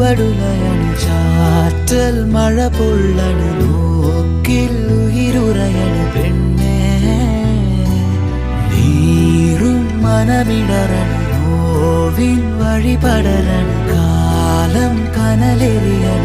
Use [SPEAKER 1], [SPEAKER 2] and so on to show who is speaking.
[SPEAKER 1] ചുവടുലയണു ചാറ്റൽ മഴ പൊള്ളണു നോക്കിൽ ഉയിരുറയണു പെണ്ണേ നീറും മനമിടറണു നോവിൻ വഴിപടരണു കാലം കനലെറിയണു